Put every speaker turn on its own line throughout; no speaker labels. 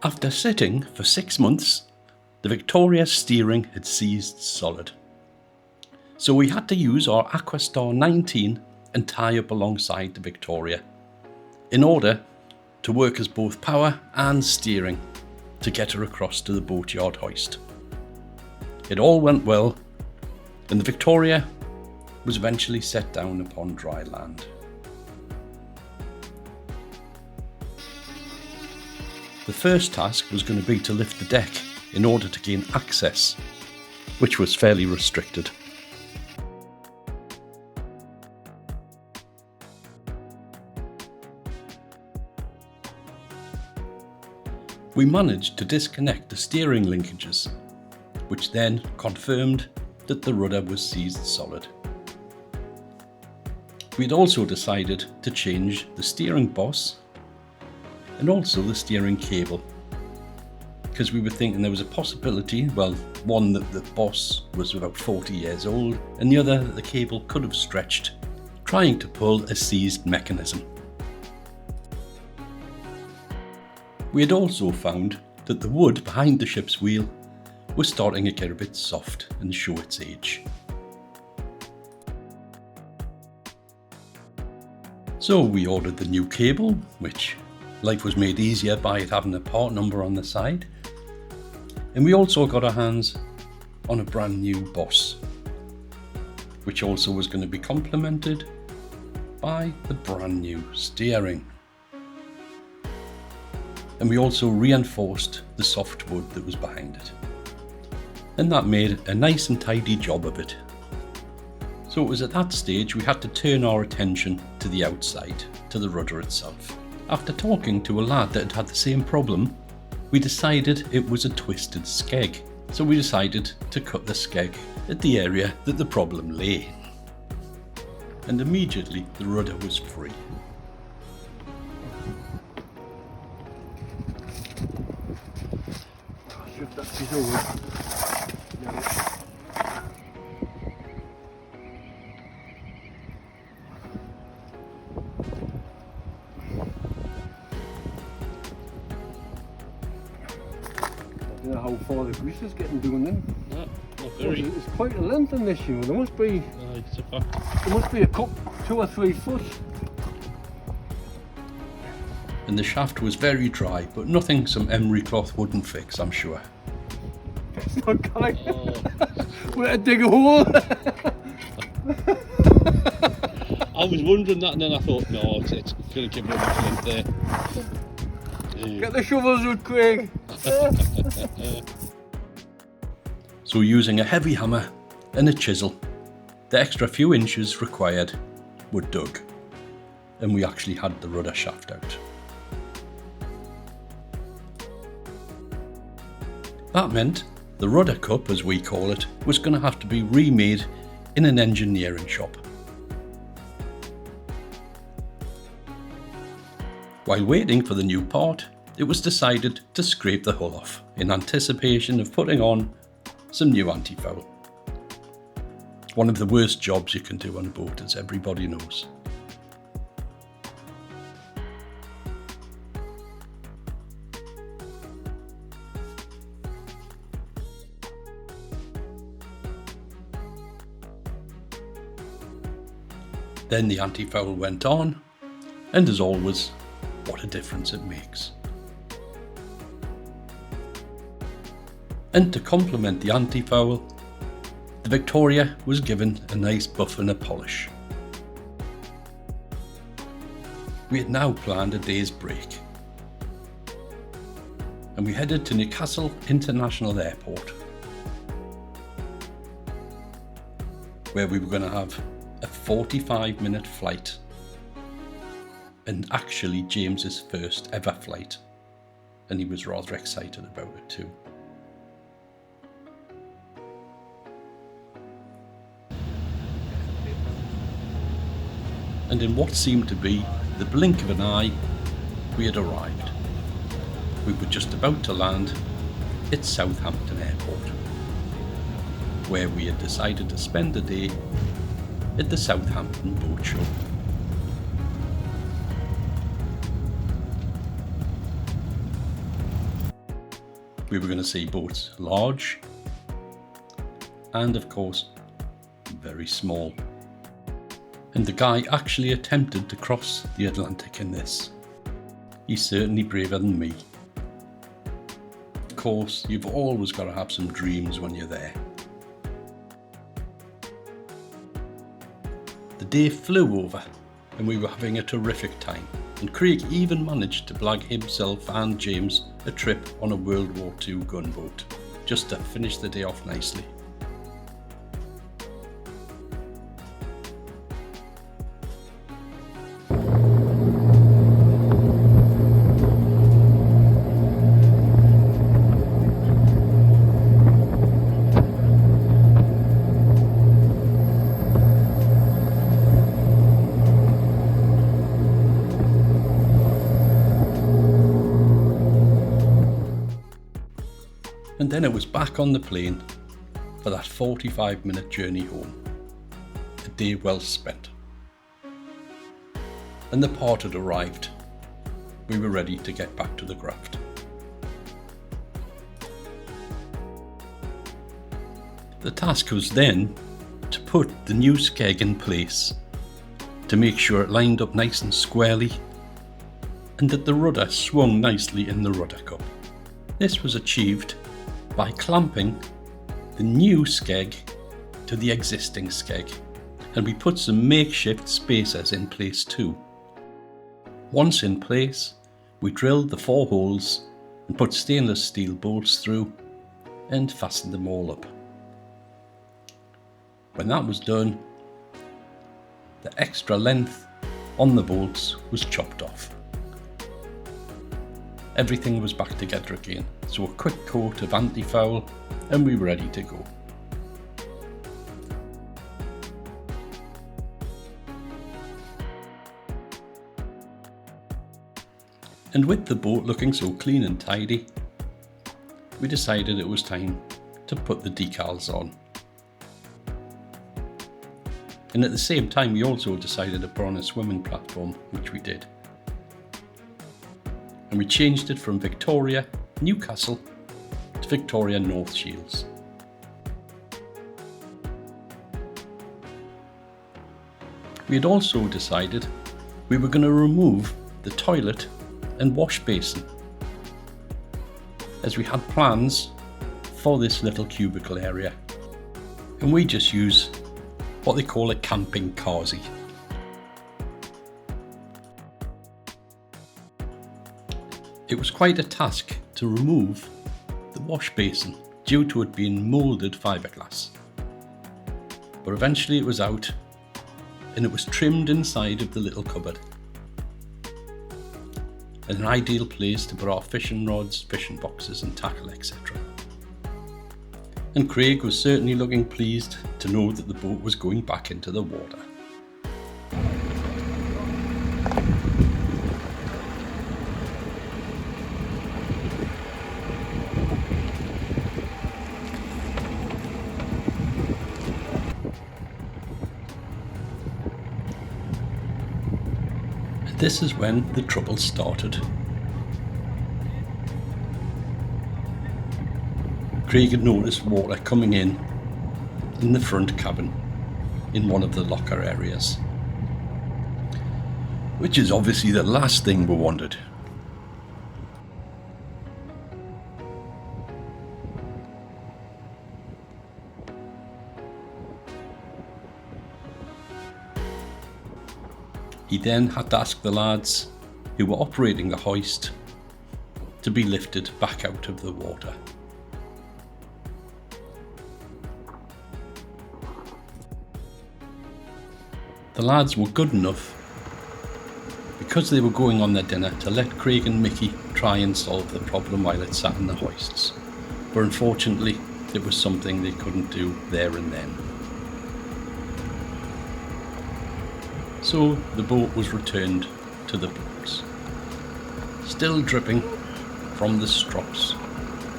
After sitting for 6 months, the Victoria's steering had seized solid. So we had to use our Aquastar 19 and tie up alongside the Victoria in order to work as both power and steering to get her across to the Boatyard hoist. It all went well, and the Victoria was eventually set down upon dry land. The first task was going to be to lift the deck in order to gain access, which was fairly restricted. We managed to disconnect the steering linkages, which then confirmed that the rudder was seized solid. We'd also decided to change the steering boss and also the steering cable, because we were thinking there was a possibility, well, one that the boss was about 40 years old, and the other that the cable could have stretched, trying to pull a seized mechanism. We had also found that the wood behind the ship's wheel was starting to get a bit soft and show its age. So we ordered the new cable, which life was made easier by it having a part number on the side. And we also got our hands on a brand new boss, which also was going to be complemented by the brand new steering. And we also reinforced the soft wood that was behind it. And that made a nice and tidy job of it. So it was at that stage we had to turn our attention to the outside, to the rudder itself. After talking to a lad that had had the same problem, we decided it was a twisted skeg. So we decided to cut the skeg at the area that the problem lay. And immediately the rudder was free.
I don't know how far the grease is getting doing then.
No, not very.
It's quite a length in this, you know. There must be a couple, 2 or 3 foot.
And the shaft was very dry, but nothing some emery cloth wouldn't fix, I'm sure.
It's not going. We're going to dig a hole.
I was wondering that, and then I thought, no, it's going to give me a flint there.
Get the shovels out, Craig.
So using a heavy hammer and a chisel, the extra few inches required were dug, and we actually had the rudder shaft out. That meant the rudder cup, as we call it, was going to have to be remade in an engineering shop. While waiting for the new part, it was decided to scrape the hull off in anticipation of putting on some new anti-foul. One of the worst jobs you can do on a boat, as everybody knows. Then the anti-foul went on, and as always, what a difference it makes. And to complement the anti-foul, the Victoria was given a nice buff and a polish. We had now planned a day's break, and we headed to Newcastle International Airport, where we were going to have a 45-minute flight, and actually James's first ever flight, and he was rather excited about it too. And in what seemed to be the blink of an eye, we had arrived. We were just about to land at Southampton Airport, where we had decided to spend the day at the Southampton Boat Show. We were going to see boats large and, of course, very small. And the guy actually attempted to cross the Atlantic in this. He's certainly braver than me. Of course, you've always got to have some dreams when you're there. The day flew over and we were having a terrific time, and Craig even managed to blag himself and James a trip on a World War II gunboat, just to finish the day off nicely. And then it was back on the plane for that 45-minute journey home. A day well spent. And the part had arrived. We were ready to get back to the graft. The task was then to put the new skeg in place, to make sure it lined up nice and squarely, and that the rudder swung nicely in the rudder cup. This was achieved by clamping the new skeg to the existing skeg, and we put some makeshift spacers in place too. Once in place, we drilled the 4 holes and put stainless steel bolts through and fastened them all up. When that was done, the extra length on the bolts was chopped off. Everything was back together again, so a quick coat of anti-foul and we were ready to go. And with the boat looking so clean and tidy, we decided it was time to put the decals on. And at the same time we also decided to put on a swimming platform, which we did. And we changed it from Victoria, Newcastle to Victoria North Shields. We had also decided we were going to remove the toilet and wash basin, as we had plans for this little cubicle area, and we just use what they call a camping carsy. It was quite a task to remove the wash basin due to it being moulded fiberglass, but eventually it was out and it was trimmed inside of the little cupboard. An ideal place to put our fishing rods, fishing boxes and tackle, etc. And Craig was certainly looking pleased to know that the boat was going back into the water. This is when the trouble started. Craig had noticed water coming in the front cabin in one of the locker areas, which is obviously the last thing we wanted. He then had to ask the lads who were operating the hoist to be lifted back out of the water. The lads were good enough, because they were going on their dinner, to let Craig and Mickey try and solve the problem while it sat in the hoists. But unfortunately, it was something they couldn't do there and then. So the boat was returned to the ports, still dripping from the strops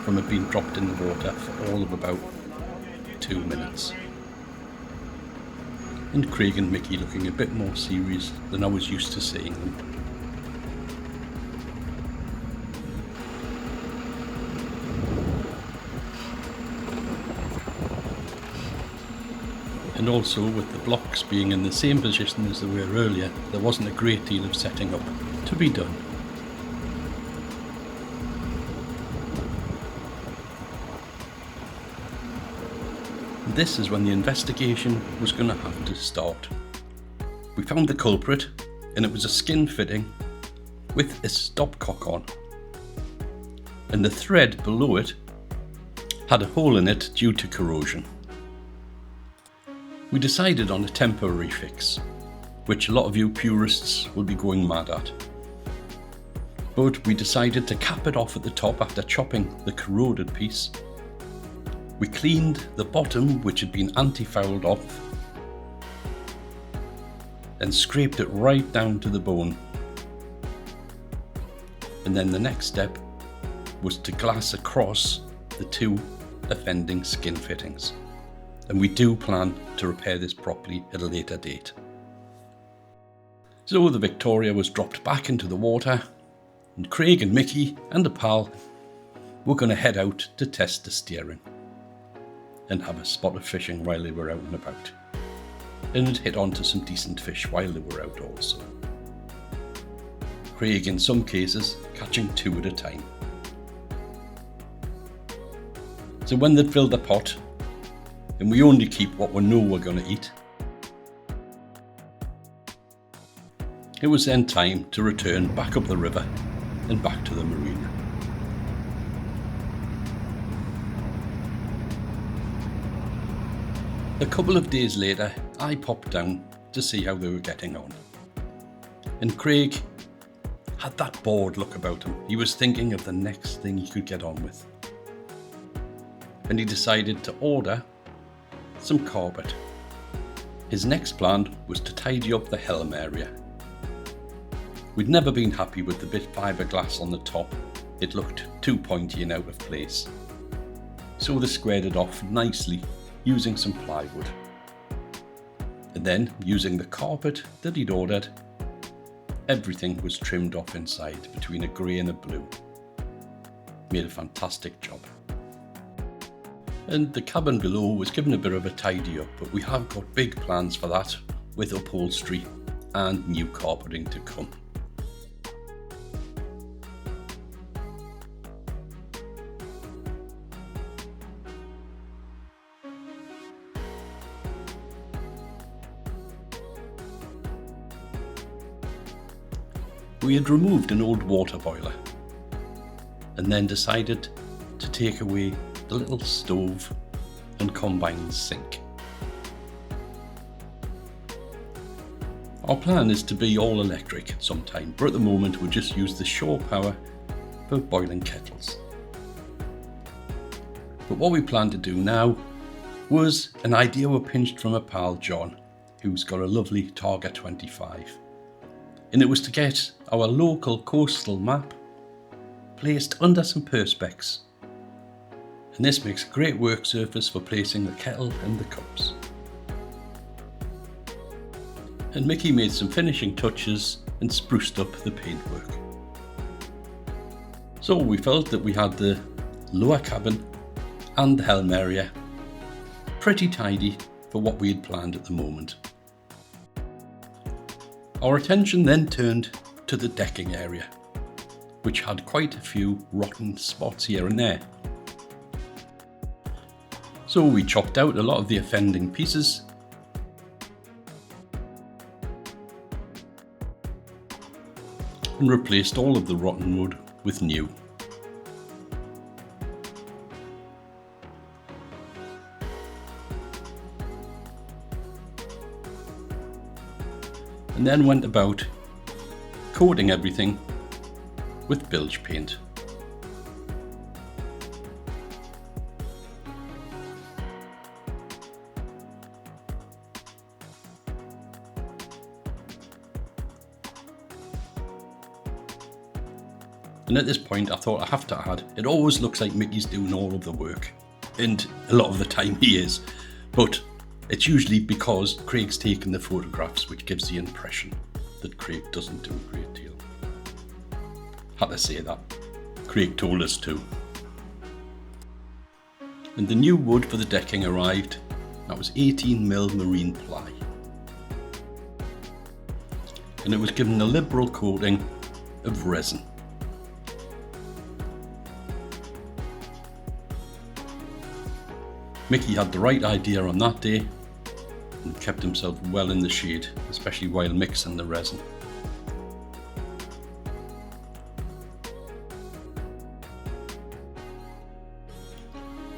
from it being dropped in the water for all of about 2 minutes. And Craig and Mickey looking a bit more serious than I was used to seeing them. And also, with the blocks being in the same position as they were earlier, there wasn't a great deal of setting up to be done. And this is when the investigation was going to have to start. We found the culprit, and it was a skin fitting with a stopcock on. And the thread below it had a hole in it due to corrosion. We decided on a temporary fix, which a lot of you purists will be going mad at. But we decided to cap it off at the top after chopping the corroded piece. We cleaned the bottom, which had been anti-fouled off, and scraped it right down to the bone. And then the next step was to glass across the two offending skin fittings. And we do plan to repair this properly at a later date. So the Victoria was dropped back into the water, and Craig and Mickey and a pal were going to head out to test the steering and have a spot of fishing while they were out and about, and hit onto some decent fish while they were out also. Craig in some cases catching 2 at a time. So when they'd filled the pot, and we only keep what we know we're going to eat, it was then time to return back up the river and back to the marina. A couple of days later, I popped down to see how they were getting on. And Craig had that bored look about him. He was thinking of the next thing he could get on with. And he decided to order some carpet. His next plan was to tidy up the helm area. We'd never been happy with the bit fiberglass on the top. It looked too pointy and out of place. So they squared it off nicely using some plywood. And then, using the carpet that he'd ordered, everything was trimmed off inside between a grey and a blue. Made a fantastic job. And the cabin below was given a bit of a tidy up, but we have got big plans for that, with upholstery and new carpeting to come. We had removed an old water boiler and then decided to take away the little stove and combined sink. Our plan is to be all electric at some time, but at the moment we just use the shore power for boiling kettles. But what we plan to do now was an idea we pinched from a pal, John, who's got a lovely Targa 25. And it was to get our local coastal map placed under some perspex. And this makes a great work surface for placing the kettle and the cups. And Mickey made some finishing touches and spruced up the paintwork. So we felt that we had the lower cabin and the helm area pretty tidy for what we had planned at the moment. Our attention then turned to the decking area, which had quite a few rotten spots here and there. So we chopped out a lot of the offending pieces and replaced all of the rotten wood with new. And then went about coating everything with bilge paint. And at this point I thought I have to add, it always looks like Mickey's doing all of the work, and a lot of the time he is, but it's usually because Craig's taken the photographs, which gives the impression that Craig doesn't do a great deal. Had to say that. Craig told us to. And the new wood for the decking arrived, That was 18mm marine ply. And it was given a liberal coating of resin. Mickey had the right idea on that day and kept himself well in the shade, especially while mixing the resin.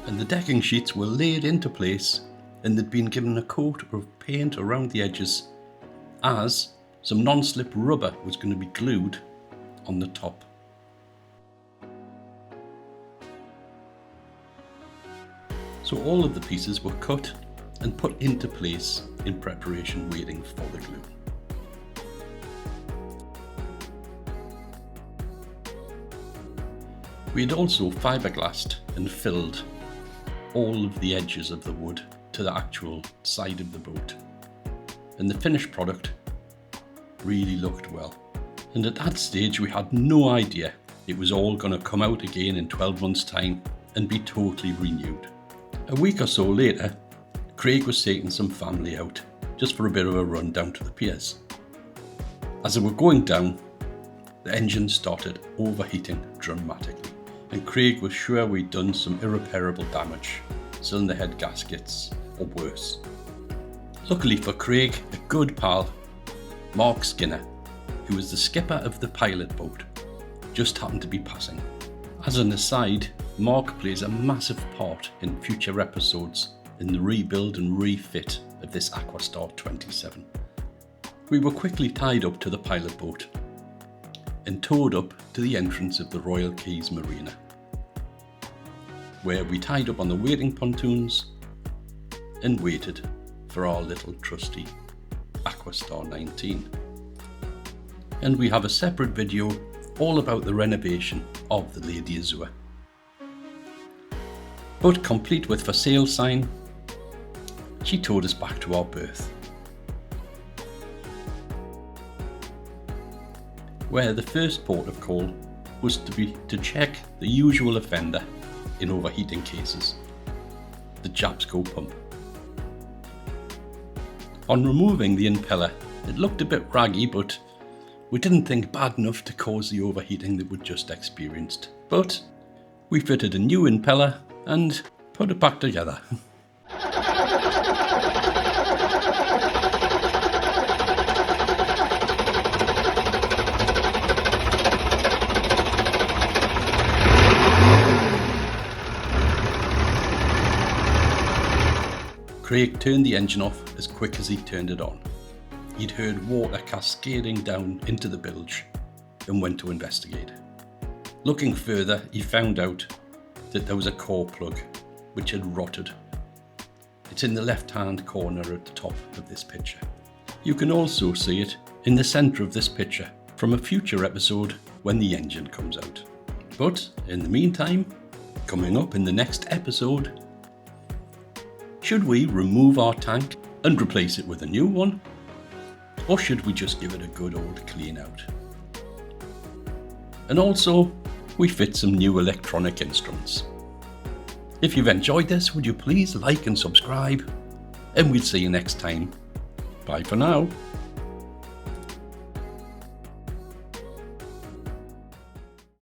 And the decking sheets were laid into place and they'd been given a coat of paint around the edges, as some non-slip rubber was going to be glued on the top. So all of the pieces were cut and put into place in preparation, waiting for the glue. We had also fiberglassed and filled all of the edges of the wood to the actual side of the boat, and the finished product really looked well. And at that stage we had no idea it was all going to come out again in 12 months time and be totally renewed. A week or so later, Craig was taking some family out just for a bit of a run down to the piers. As they were going down, the engine started overheating dramatically, and Craig was sure we'd done some irreparable damage, cylinder head gaskets or worse. Luckily for Craig, a good pal, Mark Skinner, who was the skipper of the pilot boat, just happened to be passing. As an aside, Mark plays a massive part in future episodes in the rebuild and refit of this Aquastar 27. We were quickly tied up to the pilot boat and towed up to the entrance of the Royal Quays Marina, where we tied up on the waiting pontoons and waited for our little trusty Aquastar 19. And we have a separate video all about the renovation of the Lady Azure. But complete with for sale sign, she towed us back to our berth, where the first port of call was to check the usual offender in overheating cases, the Japsco pump. On removing the impeller, it looked a bit raggy, but we didn't think bad enough to cause the overheating that we'd just experienced. But we fitted a new impeller and put it back together. Craig turned the engine off as quick as he turned it on. He'd heard water cascading down into the bilge and went to investigate. Looking further, he found out that there was a core plug which had rotted. It's in the left-hand corner at the top of this picture. You can also see it in the centre of this picture from a future episode when the engine comes out. But in the meantime, coming up in the next episode, should we remove our tank and replace it with a new one? Or should we just give it a good old clean out? And also, we fit some new electronic instruments. If you've enjoyed this, would you please like and subscribe? And we'll see you next time. Bye for now.